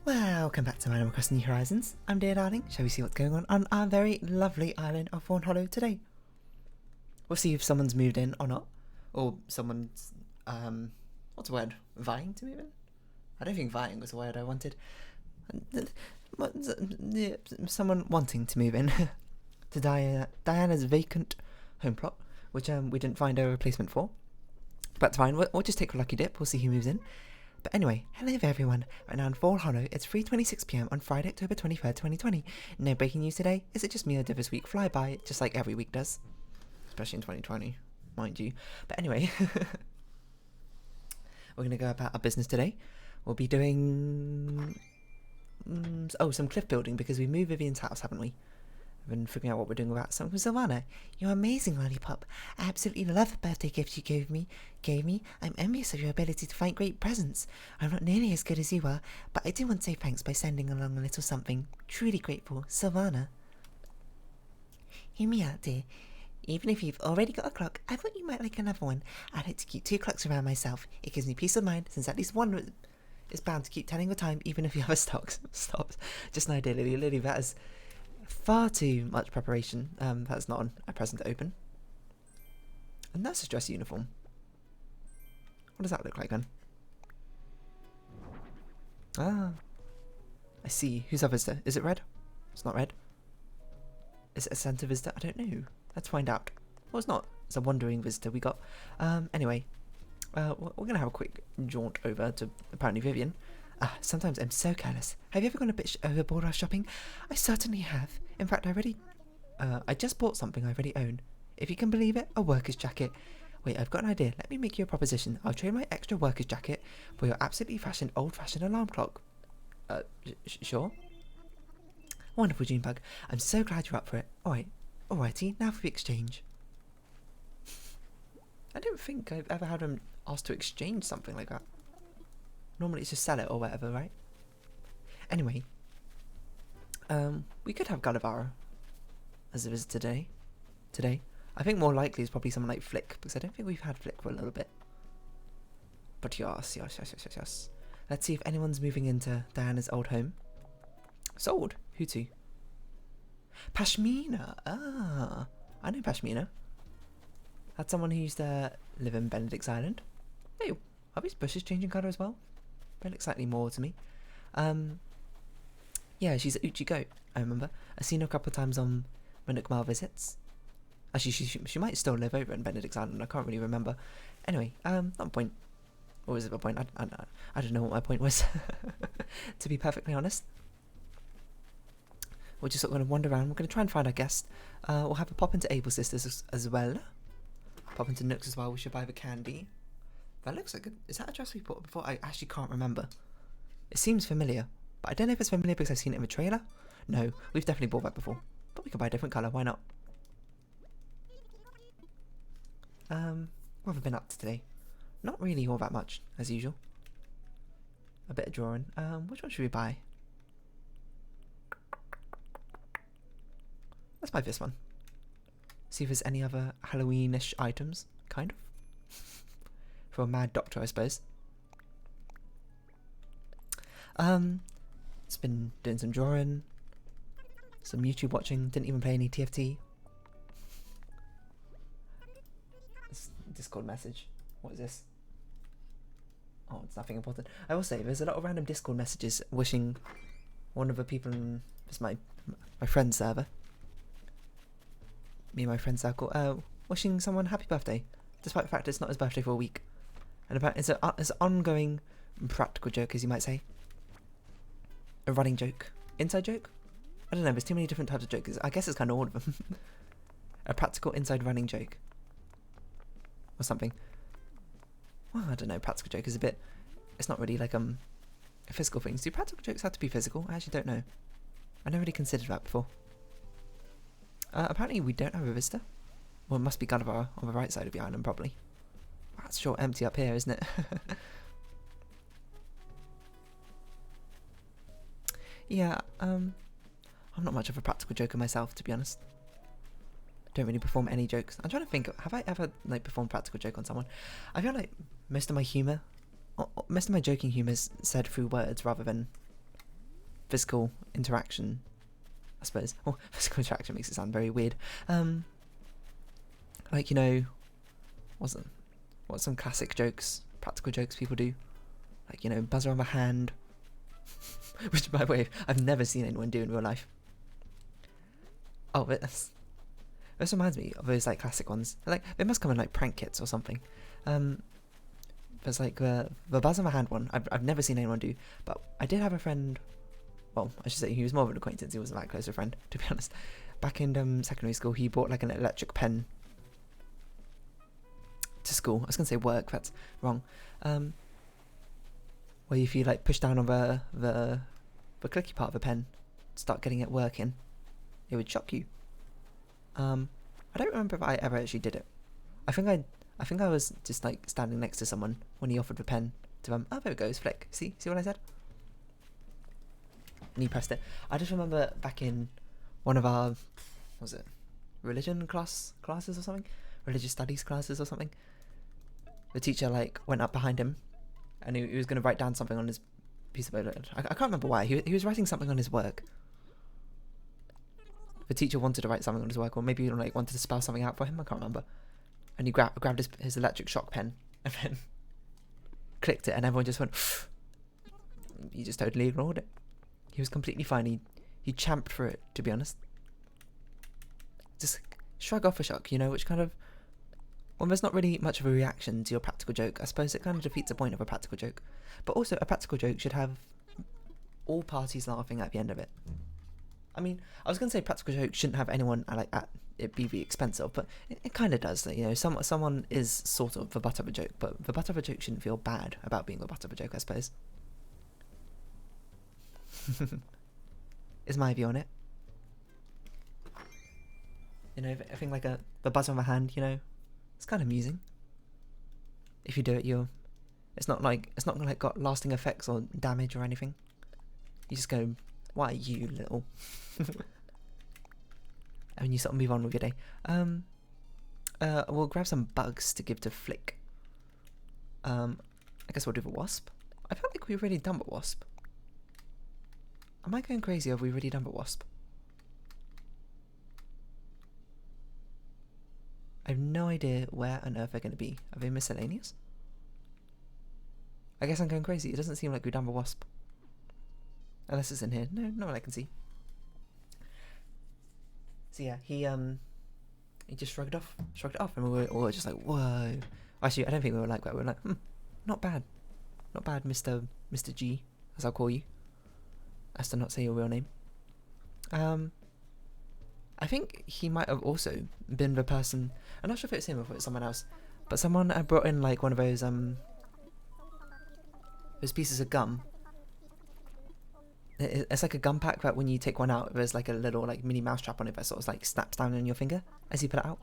Welcome back to Animal Crossing New Horizons. I'm Dear Darling. Shall we see what's going on our very lovely island of Fawnhollow today? We'll see if someone's moved in or not. Or someone's, what's the word? Vying to move in? I don't think vying was the word I wanted. Someone wanting to move in to Diana's vacant home plot, which we didn't find a replacement for. But it's fine, we'll just take a lucky dip, we'll see who moves in. But anyway, hello there everyone. Right now in Fawnhallow, it's 3:26 PM on Friday, October 23rd, 2020. No breaking news today. Is it just me or did this week fly by, just like every week does? Especially in 2020, mind you. But anyway, we're going to go about our business today. We'll be doing some cliff building because we moved Vivian's house, haven't we? I've been figuring out what we're doing about something. Savannah, you're amazing, Lollipop. I absolutely love the birthday gift you gave me. I'm envious of your ability to find great presents. I'm not nearly as good as you are, but I do want to say thanks by sending along a little something. Truly grateful, Savannah. Hear me out, dear. Even if you've already got a clock, I thought you might like another one. I'd like to keep 2 clocks around myself. It gives me peace of mind, since at least one is bound to keep telling the time, even if the other stops. Just an idea, Lily. That is far too much preparation. That's not a present to open. And that's a dress uniform. What does that look like then? Ah, I see. Who's our visitor? Is it red? It's not red. Is it a Santa visitor? I don't know. Let's find out. Well, it's not. It's a wandering visitor we got. Anyway, we're gonna have a quick jaunt over to apparently Vivian. Sometimes I'm so careless. Have you ever gone a bit overboard while shopping? I certainly have. In fact, I just bought something I already own. If you can believe it, a worker's jacket. Wait, I've got an idea. Let me make you a proposition. I'll trade my extra worker's jacket for your absolutely old-fashioned alarm clock. Sure? Wonderful, Junebug. I'm so glad you're up for it. Alrighty, now for the exchange. I don't think I've ever had him asked to exchange something like that. Normally it's just sell it or whatever, right? Anyway, we could have Gulliver as a visitor today. I think more likely is probably someone like Flick, because I don't think we've had Flick for a little bit. But yes. Let's see if anyone's moving into Diana's old home. Sold? Who to? Pashmina! Ah, I know Pashmina. That's someone who used to live in Benedict's Island. Hey, are these bushes changing colour as well? They look slightly more to me. Yeah, she's an Uchi goat, I remember. I've seen her a couple of times on Manukmal visits. Actually, she might still live over in Benedict's Island, I can't really remember. Anyway, not a point. Or was it a point? I don't know what my point was, to be perfectly honest. We're just sort of going to wander around. We're going to try and find our guest. We'll have a pop into Able Sisters as well. Pop into Nooks as well. We should buy the candy. That looks like is that a dress we bought before? I actually can't remember. It seems familiar, but I don't know if it's familiar because I've seen it in the trailer. No, we've definitely bought that before. But we can buy a different colour, why not? What have I been up to today? Not really all that much, as usual. A bit of drawing. Which one should we buy? Let's buy this one. See if there's any other Halloweenish items, kind of. For a mad doctor, I suppose. It's been doing some drawing, some YouTube watching, didn't even play any TFT. This Discord message. What is this? Oh, it's nothing important. I will say, there's a lot of random Discord messages wishing one of the people in this my friend's server. Me and my friend circle, wishing someone happy birthday, despite the fact it's not his birthday for a week. And about it's an ongoing practical joke, as you might say. A running joke. Inside joke? I don't know, there's too many different types of jokes. I guess it's kind of all of them. A practical inside running joke. Or something. Well, I don't know, practical joke is a bit... It's not really like a physical thing. Do practical jokes have to be physical? I actually don't know. I never really considered that before. Apparently we don't have a visitor. Well, it must be Gulliver on the right side of the island, probably. That's sure empty up here, isn't it? Yeah, I'm not much of a practical joker myself, to be honest. Don't really perform any jokes. I'm trying to think, have I ever like performed a practical joke on someone? I feel like most of my humour, most of my joking humour is said through words rather than physical interaction, I suppose. Oh, physical interaction makes it sound very weird. Like, you know, what's some classic jokes, practical jokes people do? Like, you know, buzz around the hand. Which, by the way, I've never seen anyone do in real life. Oh, this reminds me of those, like, classic ones. Like, they must come in, like, prank kits or something. There's, like, the buzz on the hand one. I've never seen anyone do. But I did have a friend... Well, I should say he was more of an acquaintance. He wasn't that close a friend, to be honest. Back in secondary school, he bought, like, an electric pen to school. I was going to say work, that's wrong. Where if you, like, push down on the clicky part of the pen, start getting it working, it would shock you. I don't remember if I ever actually did it. I think I was just, like, standing next to someone when he offered the pen to oh, there it goes, flick. See what I said? And he pressed it. I just remember back in one of our, what was it, religion classes or something? Religious studies classes or something? The teacher, like, went up behind him and he was going to write down something on his piece of paper. I can't remember why. He was writing something on his work. The teacher wanted to write something on his work, or maybe, like, wanted to spell something out for him. I can't remember. And he grabbed his electric shock pen and then clicked it, and everyone just went. He just totally ignored it. He was completely fine. He champed for it, to be honest. Just shrug off a shock, you know, which kind of... Well, there's not really much of a reaction to your practical joke. I suppose it kind of defeats the point of a practical joke. But also, a practical joke should have all parties laughing at the end of it. I mean, I was going to say practical joke shouldn't have anyone at it be expensive, but it kind of does. You know, someone is sort of the butt of a joke, but the butt of a joke shouldn't feel bad about being the butt of a joke, I suppose. Is my view on it. You know, I think like the buzz on the hand, you know, it's kind of amusing. If you do it, it's not like got lasting effects or damage or anything. You just go, why you little... And you sort of move on with your day. We'll grab some bugs to give to Flick. I guess we'll do the wasp. I felt like we've already done the wasp. Am I going crazy, or have we already done the wasp? I have no idea where on earth they're going to be. Are they miscellaneous? I guess I'm going crazy. It doesn't seem like we've done the wasp. Unless it's in here. No, not what I can see. So yeah, he just shrugged it off, and we were all just like, whoa. Actually, I don't think we were like that. We were like, not bad, Mr. G, as I'll call you, as to not say your real name. I think he might have also been the person. I'm not sure if it was him or if it was someone else, but someone had brought in like one of those pieces of gum. It's like a gum pack that when you take one out, there's like a little like mini mouse trap on it that sort of like snaps down on your finger as you put it out.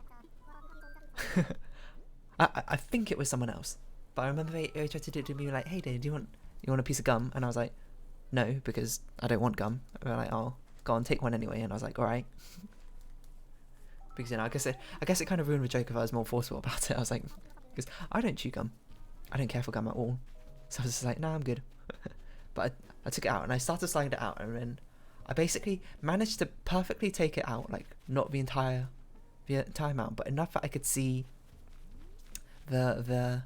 I think it was someone else, but I remember they tried to do it to me like, hey dude, do you want a piece of gum? And I was like, no, because I don't want gum. And they're like, oh, go on, take one anyway. And I was like, all right. Because, you know, I guess it kind of ruined the joke if I was more forceful about it. I was like, because I don't chew gum, I don't care for gum at all. So I was just like, nah, I'm good. But I took it out and I started sliding it out, and then I basically managed to perfectly take it out, like not the entire amount, but enough that I could see the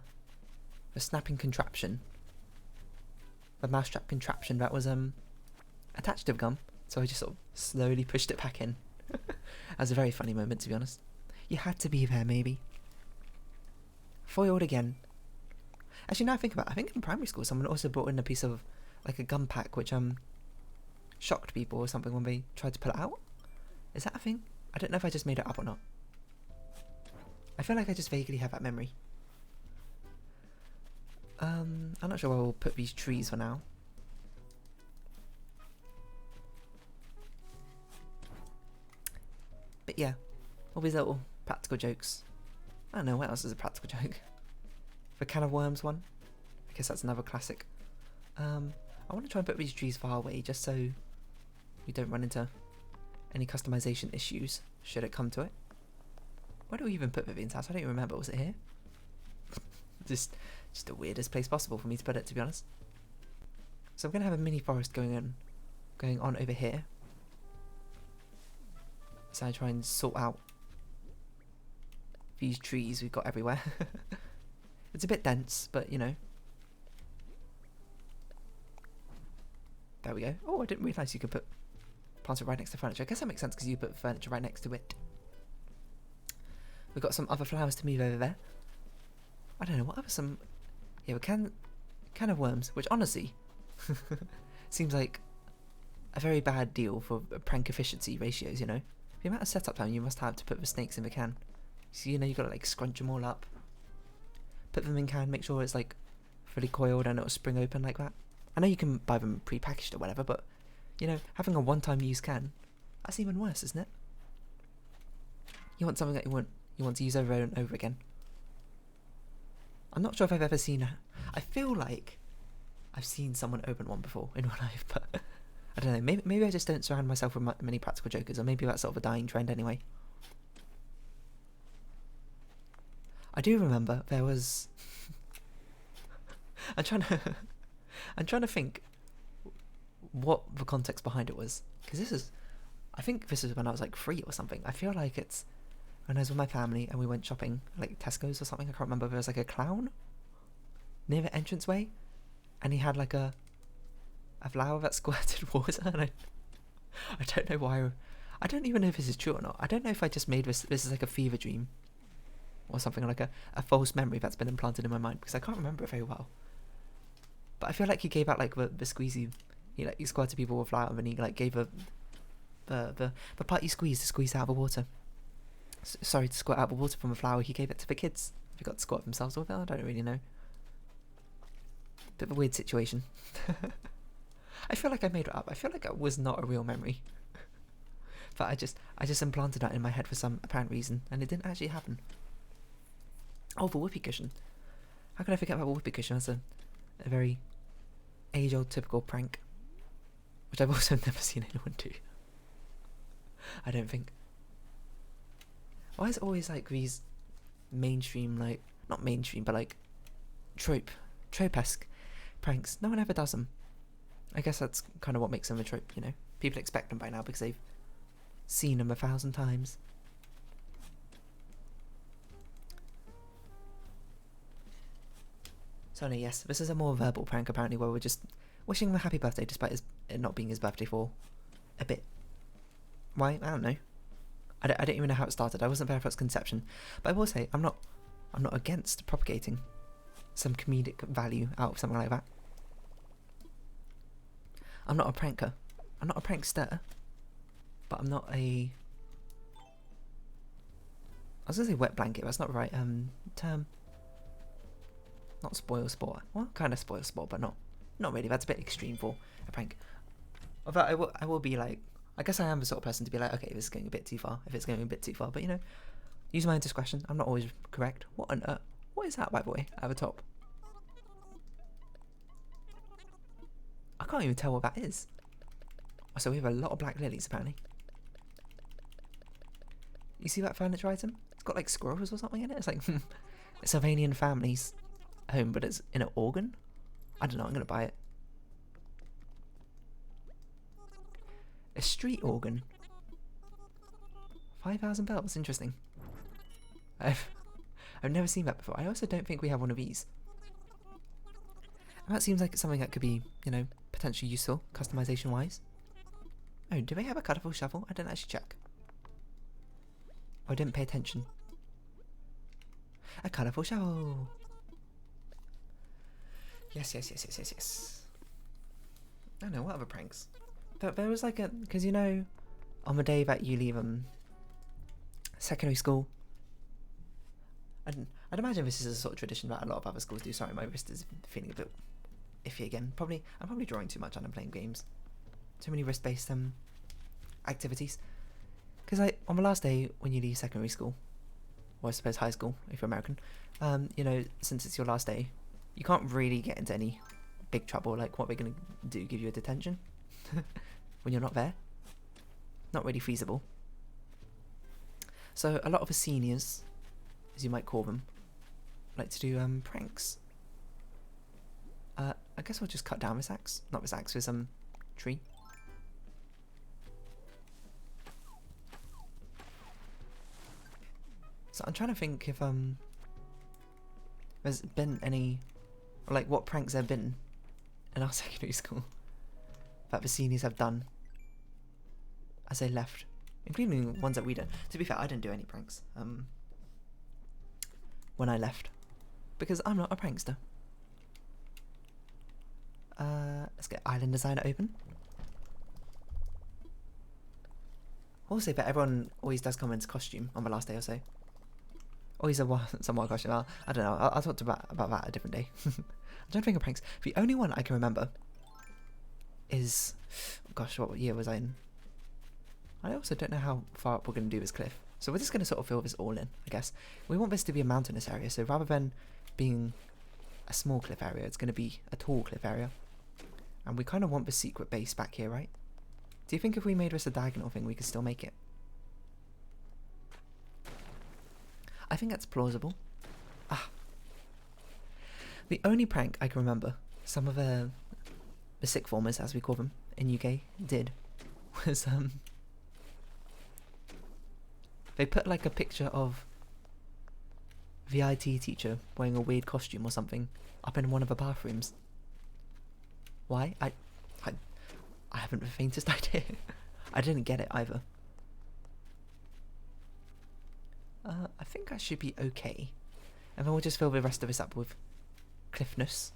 snapping contraption, the mousetrap contraption that was attached to the gum. So I just sort of slowly pushed it back in. That was a very funny moment, to be honest. You had to be there, maybe. Foiled again. Actually, now I think about it, I think in primary school someone also brought in a piece of like a gum pack which shocked people or something when they tried to pull it out. Is that a thing? I don't know if I just made it up or not. I feel like I just vaguely have that memory. I'm not sure where we'll put these trees for now. But yeah, all these little practical jokes. I don't know, what else is a practical joke? The can of worms one? I guess that's another classic. I want to try and put these trees far away just so we don't run into any customization issues should it come to it. Where do we even put Vivian's house? I don't even remember. Was it here? just the weirdest place possible for me to put it, to be honest. So I'm going to have a mini forest going going on over here. So I try and sort out these trees we've got everywhere. It's a bit dense, but you know. There we go. Oh, I didn't realise you could plant it right next to furniture. I guess that makes sense because you put furniture right next to it. We've got some other flowers to move over there. I don't know, what other some... Yeah, a can of worms, which honestly seems like a very bad deal for prank efficiency ratios, you know? The amount of setup time you must have to put the snakes in the can. So, you know, you've got to like scrunch them all up. Put them in can, make sure it's like fully coiled and it'll spring open like that. I know you can buy them pre-packaged or whatever, but, you know, having a one-time use can, that's even worse, isn't it? You want something that you want to use over and over again. I'm not sure if I've ever seen I feel like I've seen someone open one before in my life, but I don't know. Maybe I just don't surround myself with many practical jokers, or maybe that's sort of a dying trend anyway. I do remember there was... I'm trying to think what the context behind it was, because I think this is when I was like 3 or something. I feel like it's when I was with my family and we went shopping, like Tesco's or something. I can't remember. There was like a clown near the entranceway, and he had like a flower that squirted water, and I don't know why. I don't even know if this is true or not. I don't know if I just made this is like a fever dream or something, like a false memory that's been implanted in my mind, because I can't remember it very well. But I feel like he gave out like the squeezy, he squirted people with flour, and then he like gave the part you squeeze to squeeze out the water. Sorry, to squirt out the water from the flour. He gave it to the kids. They got to squirt themselves with it. I don't really know. Bit of a weird situation. I feel like I made it up. I feel like it was not a real memory. But I just implanted that in my head for some apparent reason, and it didn't actually happen. Oh, the whoopee cushion. How could I forget about the whoopee cushion? That's a very age-old typical prank, which I've also never seen anyone do. I don't think. Why is it always like these mainstream, like, not mainstream, but like trope-esque pranks? No one ever does them. I guess that's kind of what makes them a trope, you know? People expect them by now because they've seen them 1,000 times. So no, yes, this is a more verbal prank apparently, where we're just wishing him a happy birthday despite it not being his birthday for a bit. Why? I don't know. I don't even know how it started. I wasn't there for its conception. But I will say, I'm not against propagating some comedic value out of something like that. I'm not a pranker. I'm not a prankster. But I'm not a... I was going to say wet blanket, but that's not the right term. Not spoil sport. Well, kind of spoil sport, but not really. That's a bit extreme for a prank. Although I will be like... I guess I am the sort of person to be like, okay, this is going a bit too far, if it's going a bit too far. But, you know, use my own discretion. I'm not always correct. What on earth? What is that, by the way, at the top? I can't even tell what that is. Oh, so we have a lot of black lilies, apparently. You see that furniture item? It's got, like, squirrels or something in it. It's like a Sylvanian family's home, but it's in an organ? I don't know, I'm going to buy it. A street organ. 5,000 bells. Interesting. I've never seen that before. I also don't think we have one of these. And that seems like something that could be, you know, potentially useful, customization wise. Oh, do they have a colourful shovel? I didn't actually check. Oh, I didn't pay attention. A colourful shovel. Yes. I don't know, what other pranks? There was like a... Because, you know, on the day that you leave secondary school... I'd imagine this is a sort of tradition that a lot of other schools do. Sorry, my wrist is feeling a bit iffy again. I'm probably drawing too much and I'm playing games. Too many wrist-based activities. Because on the last day when you leave secondary school, or I suppose high school if you're American, you know, since it's your last day, you can't really get into any big trouble. Like, what we're going to do, give you a detention when you're not there? Not really feasible. So a lot of the seniors, as you might call them, like to do pranks. I guess I'll just cut down this axe. Not this axe, this tree. So I'm trying to think if there's been any, or like what pranks there have been in our secondary school that the seniors have done as they left, including ones that we did. To be fair, I didn't do any pranks when I left, because I'm not a prankster. Let's get Island Designer open. Also, that everyone always does come into costume on the last day or so. Always some more costume. I don't know. I'll talk about that a different day. I'm trying to think of pranks. The only one I can remember is, gosh, what year was I in? I also don't know how far up we're going to do this cliff. So we're just going to sort of fill this all in, I guess. We want this to be a mountainous area, so rather than being a small cliff area, it's going to be a tall cliff area. And we kind of want the secret base back here, right? Do you think if we made this a diagonal thing, we could still make it? I think that's plausible. The only prank I can remember some of the sick formers, as we call them in UK, did was they put like a picture of the IT teacher wearing a weird costume or something up in one of the bathrooms. Why? I haven't the faintest idea. I didn't get it either. I think I should be okay. And then we'll just fill the rest of this up with cliffness.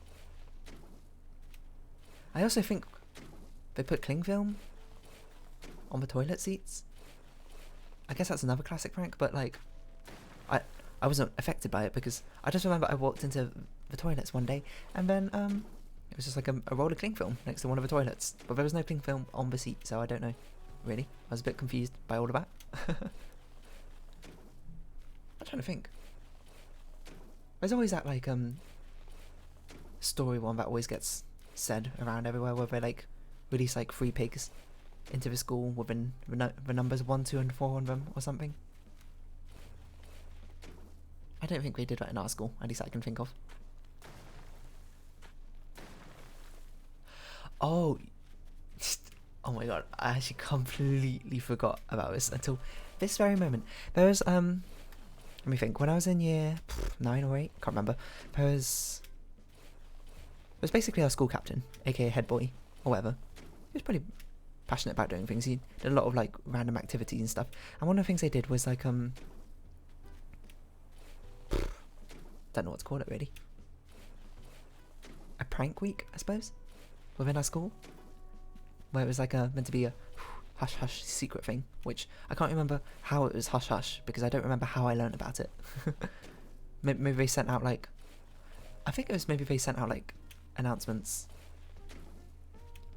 I also think they put cling film on the toilet seats. I guess that's another classic prank, but like, I wasn't affected by it because I just remember I walked into the toilets one day and then it was just like a roll of cling film next to one of the toilets, but there was no cling film on the seat, so I don't know, really. I was a bit confused by all of that. I'm trying to think. There's always that like story one that always gets said around everywhere where they like release like 3 pigs into the school within the numbers 1, 2 and 4 on them or something. I don't think they did that in our school, at least I can think of. Oh my god, I actually completely forgot about this until this very moment. There was let me think, when I was in year 9 or 8, can't remember, there was basically our school captain, aka head boy, or whatever. He was pretty passionate about doing things. He did a lot of like random activities and stuff, and one of the things they did was like don't know what to call it really, a prank week, I suppose, within our school, where it was like meant to be a hush hush secret thing, which I can't remember how it was hush hush because I don't remember how I learned about it. Maybe they sent out like, I think it was maybe they sent out like announcements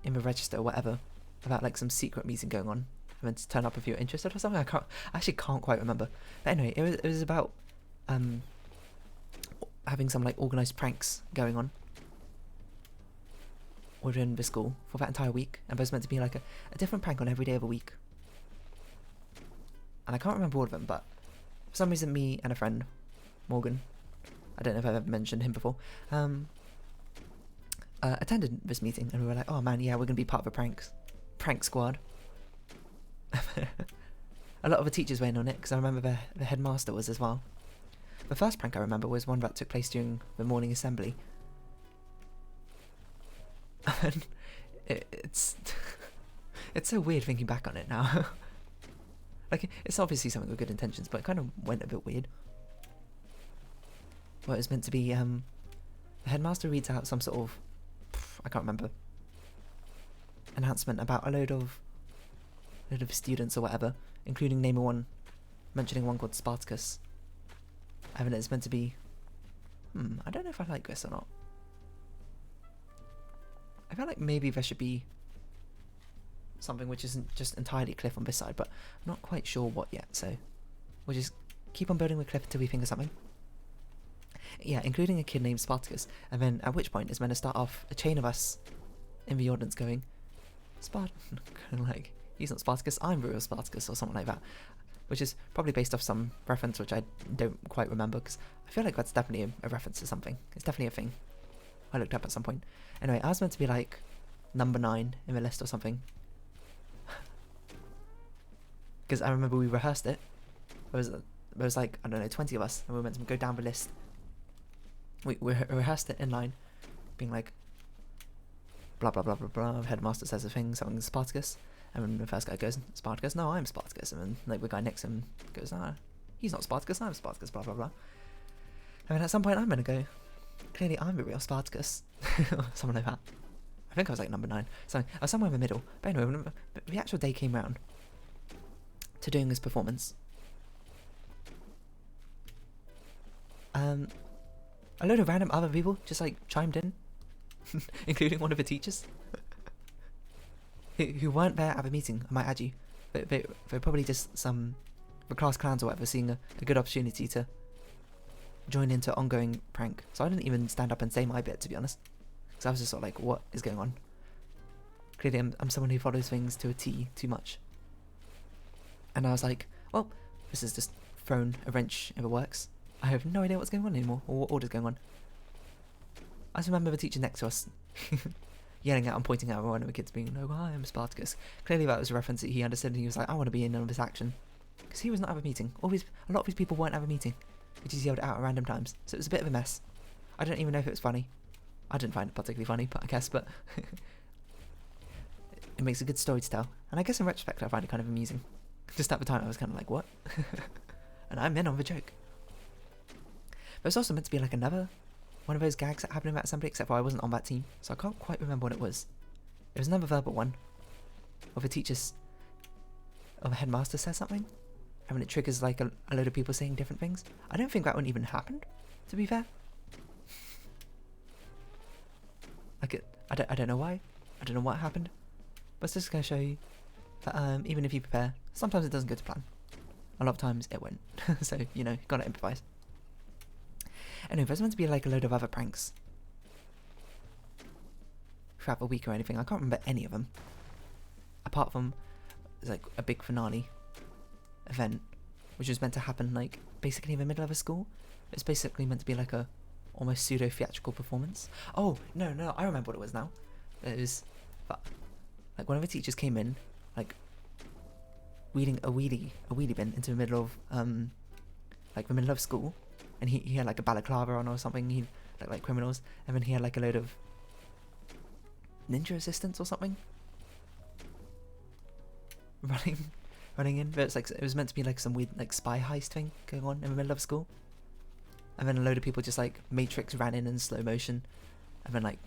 in the register or whatever about like some secret meeting going on and then to turn up if you're interested or something. I actually can't quite remember, but anyway, it was about having some like organised pranks going on within the school for that entire week, and there was meant to be like a different prank on every day of the week, and I can't remember all of them, but for some reason me and a friend, Morgan, I don't know if I've ever mentioned him before, attended this meeting, and we were like, oh man, yeah, we're gonna be part of a prank squad. A lot of the teachers were in on it because I remember the headmaster was as well. The first prank I remember was one that took place during the morning assembly. And it's so weird thinking back on it now. Like, it's obviously something with good intentions, but it kind of went a bit weird. Well, it was meant to be the headmaster reads out some sort of, I can't remember, announcement about a load of students or whatever, including mentioning one called Spartacus. And then it's meant to be, I don't know if I like this or not. I feel like maybe there should be something which isn't just entirely cliff on this side, but I'm not quite sure what yet, so we'll just keep on building the cliff until we think of something. Yeah, including a kid named Spartacus, and then at which point it's meant to start off a chain of us in the audience going, like, he's not Spartacus, I'm the real Spartacus, or something like that, which is probably based off some reference which I don't quite remember, because I feel like that's definitely a reference to something. It's definitely a thing I looked up at some point. Anyway, I was meant to be like number 9 in the list or something, because I remember we rehearsed it. There was there was like, I don't know, 20 of us, and we were meant to go down the list. We rehearsed it in line, being like, blah blah blah blah blah. The headmaster says a thing, something Spartacus, and then the first guy goes, Spartacus, no, I'm Spartacus, and then like the guy next to him goes, ah, he's not Spartacus, I'm Spartacus, blah blah blah. And then at some point I'm gonna go, clearly I'm the real Spartacus, or something like that. I think I was like number 9, so I was somewhere in the middle. But anyway, when the actual day came round to doing this performance, a load of random other people just like chimed in, including one of the teachers, who weren't there at the meeting, I might add you. They're probably just the class clowns or whatever, seeing a good opportunity to join into ongoing prank. So I didn't even stand up and say my bit, to be honest, because I was just sort of like, what is going on? Clearly I'm someone who follows things to a T too much. And I was like, well, this has just thrown a wrench in the works. I have no idea what's going on anymore, or what order's going on. I just remember the teacher next to us yelling out and pointing out at one of the kids being, no, hi, I'm Spartacus. Clearly that was a reference that he understood, and he was like, I want to be in on this action. Because he was not at a meeting. A lot of these people weren't at a meeting. He just yelled it out at random times. So it was a bit of a mess. I don't even know if it was funny. I didn't find it particularly funny, but I guess, but it makes a good story to tell. And I guess in retrospect I find it kind of amusing. Just at the time I was kind of like, what? And I'm in on the joke. But it's also meant to be like another one of those gags that happened in that assembly, except for I wasn't on that team, so I can't quite remember what it was. It was another verbal one, of a teacher's, of a headmaster says something, and then it triggers like a load of people saying different things. I don't think that one even happened, to be fair. Like I don't know why, I don't know what happened, but it's just going to show you that even if you prepare, sometimes it doesn't go to plan. A lot of times it won't, so, you know, gotta improvise. Anyway, there's meant to be like a load of other pranks throughout the week or anything. I can't remember any of them. Apart from, there's like a big finale event, which was meant to happen like basically in the middle of a school. It's basically meant to be like a almost pseudo theatrical performance. Oh no, I remember what it was now. It was like one of the teachers came in like wheeling a wheelie bin into the middle of like the middle of school. And he had like a balaclava on or something, he looked like criminals, and then he had like a load of ninja assistants or something running in. But it's like, it was meant to be like some weird like spy heist thing going on in the middle of school. And then a load of people just like Matrix ran in slow motion, and then like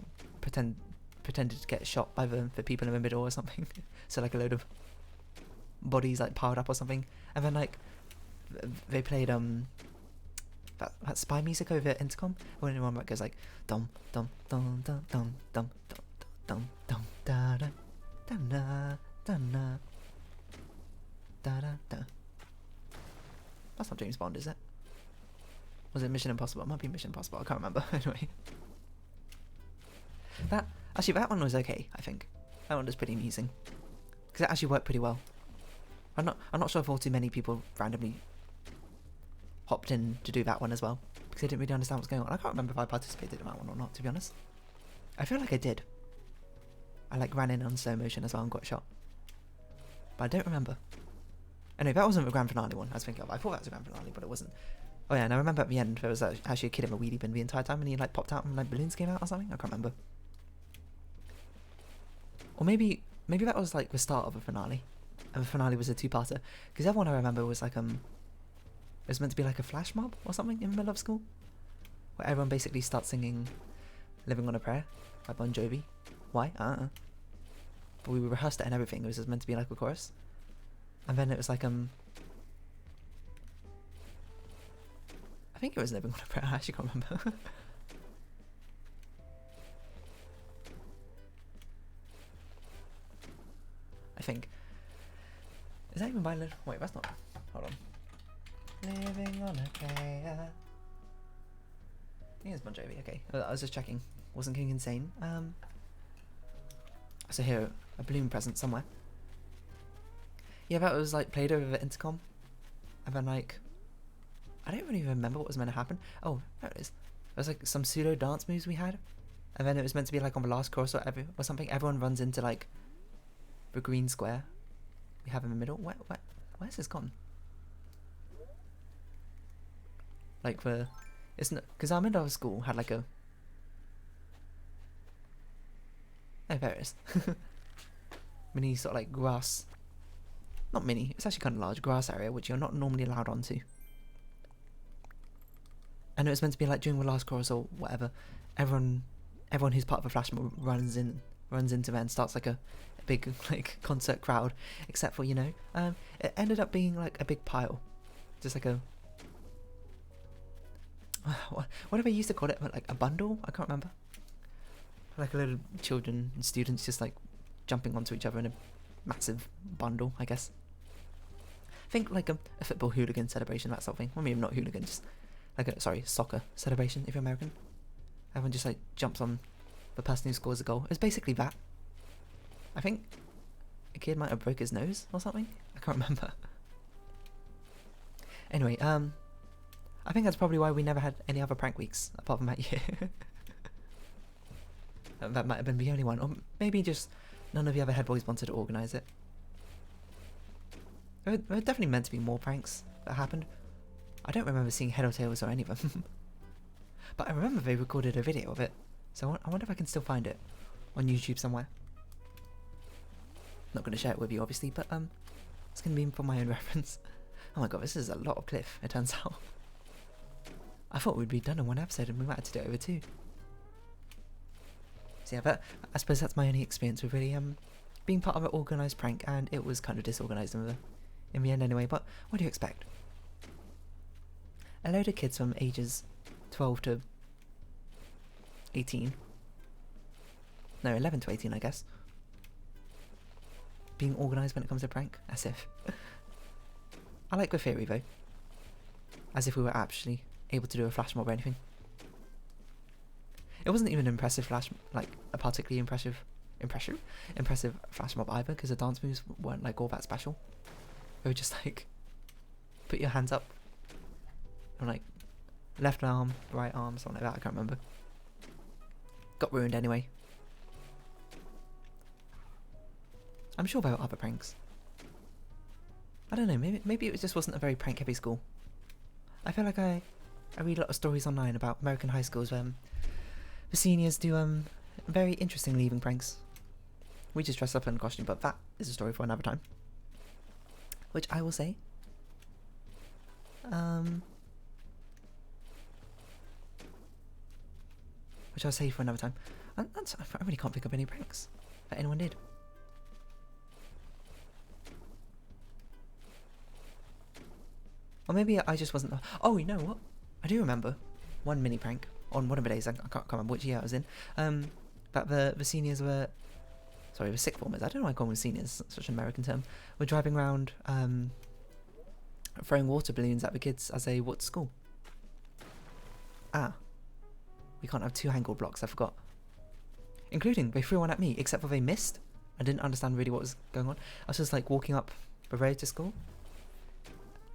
pretended to get shot by the people in the middle or something. So like a load of bodies like piled up or something. And then like they played that spy music over intercom, when one that goes like dum dum dum dum dum dum dum dum da da da da da da da da. That's not James Bond, is it? Was it Mission Impossible? It might be Mission Impossible, I can't remember. Anyway, that one was okay, I think. That one was pretty amusing, because it actually worked pretty well. I'm not sure if all too many people randomly hopped in to do that one as well, because I didn't really understand what's going on. I can't remember if I participated in that one or not, to be honest. I feel like I did. I like ran in on slow motion as well and got shot, but I don't remember. Anyway, that wasn't the grand finale one I was thinking of. I thought that was a grand finale, but it wasn't. Oh yeah, and I remember at the end there was actually a kid in a wheelie bin the entire time, and he like popped out and like balloons came out or something. I can't remember. Or maybe that was like the start of a finale, and the finale was a two-parter. Because the other one I remember was like it was meant to be like a flash mob or something in the middle of school, where everyone basically starts singing "Living on a Prayer" by Bon Jovi. Why? But we rehearsed it and everything. It was just meant to be like a chorus, and then it was like I think it was "Living on a Prayer." I actually can't remember. I think. Is that even by wait, that's not. Hold on. Living on a prayer. I think it's Bon Jovi, okay. I was just checking. Wasn't King insane? So here, a balloon present somewhere. Yeah, that was like played over the intercom. And then like, I don't really remember what was meant to happen. Oh, there it is. It was like some pseudo dance moves we had. And then it was meant to be like on the last chorus or something. Everyone runs into like the green square we have in the middle. Where's this gone? Like for, it's not, because our middle school had like a, oh there it is, mini sort of like grass, not mini, it's actually kind of large grass area which you're not normally allowed onto. And it was meant to be like during the last chorus or whatever, everyone who's part of a flash mob runs into there and starts like a big like concert crowd, except for, you know, it ended up being like a big pile, just like a, whatever you used to call it, like a bundle, I can't remember, like a little children and students just like jumping onto each other in a massive bundle, I guess. Think like a football hooligan celebration, that sort of thing. Well, maybe not hooligan, just like a, sorry, soccer celebration if you're American. Everyone just like jumps on the person who scores a goal. It's basically that. I think a kid might have broke his nose or something. I can't remember. Anyway, I think that's probably why we never had any other prank weeks apart from that year. That might have been the only one, or maybe just none of the other head boys wanted to organise it. There were definitely meant to be more pranks that happened. I don't remember seeing head or tails or any of them. But I remember they recorded a video of it, so I wonder if I can still find it on YouTube somewhere. Not going to share it with you, obviously, but it's going to be for my own reference. Oh my god, this is a lot of cliff, it turns out. I thought we'd be done in one episode and we might have to do it over two. So yeah, but I suppose that's my only experience with really being part of an organised prank, and it was kind of disorganised in the end anyway, but what do you expect? A load of kids from ages 12 to 18. No, 11 to 18, I guess. Being organised when it comes to prank, as if. I like the theory though. As if we were actually able to do a flash mob or anything. It wasn't even an impressive flash, like a particularly impressive flash mob either, because the dance moves weren't like all that special. They were just like, put your hands up, and like, left arm, right arm, something like that, I can't remember. Got ruined anyway. I'm sure there were other pranks. I don't know, maybe it just wasn't a very prank heavy school. I feel like I read a lot of stories online about American high schools where the seniors do very interesting leaving pranks. We just dress up in costume, but that is a story for another time. Which I will say. Which I'll say for another time. I really can't pick up any pranks that anyone did. Or maybe I just wasn't. Oh, you know what? I do remember one mini prank on one of the days. I can't remember which year I was in. That the seniors were, sorry, the sixth formers. I don't know why I call them seniors. It's such an American term. Were driving around, throwing water balloons at the kids as they walked to school. Ah, we can't have two angle blocks. I forgot. Including they threw one at me, except for they missed. I didn't understand really what was going on. I was just like walking up the road to school.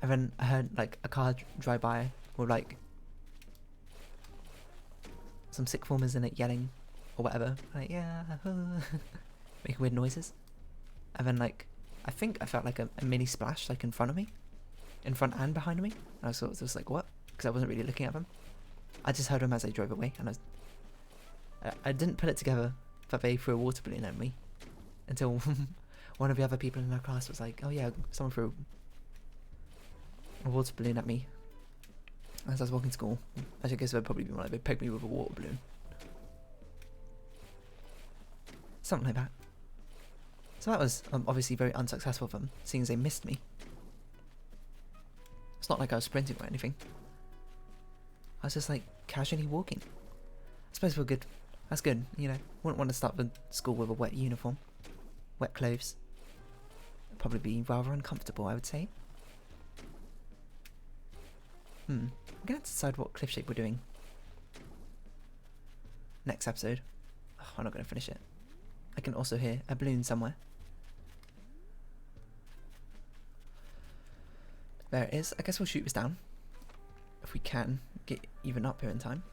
And then I heard like a car drive by with like some sick formers in it yelling or whatever. Like, yeah, making weird noises. And then like, I think I felt like a mini splash like in front of me. In front and behind me. And I was sort of just like, what? Because I wasn't really looking at them. I just heard them as they drove away. And I didn't put it together that they threw a water balloon at me. Until one of the other people in our class was like, oh yeah, someone threw a water balloon at me as I was walking to school. I guess they'd probably be more like they pegged me with a water balloon. Something like that. So that was obviously very unsuccessful for them, seeing as they missed me. It's not like I was sprinting or anything. I was just like casually walking. I suppose we're good. That's good, you know. Wouldn't want to start the school with a wet uniform. Wet clothes. It'd probably be rather uncomfortable, I would say. I'm gonna have to decide what cliff shape we're doing next episode. Oh, I'm not gonna finish it. I can also hear a balloon somewhere. There it is. I guess we'll shoot this down if we can get even up here in time.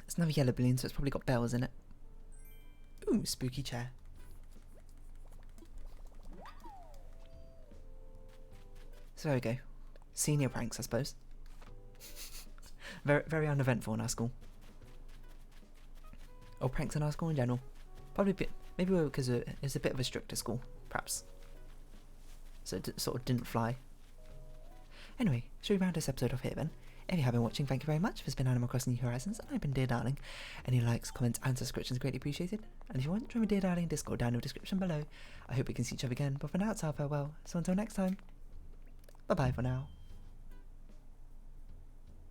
It's another yellow balloon, so it's probably got bells in it. Ooh, spooky chair. So there we go. Senior pranks, I suppose. Very, very uneventful in our school. Or pranks in our school in general. Probably maybe because it's a bit of a stricter school, perhaps. So it sort of didn't fly. Anyway, should we round this episode off here then? If you have been watching, thank you very much. This has been Animal Crossing New Horizons, and I've been Dear Darling. Any likes, comments, and subscriptions greatly appreciated. And if you want, join me Dear Darling Discord down in the description below. I hope we can see each other again, but for now it's our farewell. So until next time, bye bye for now.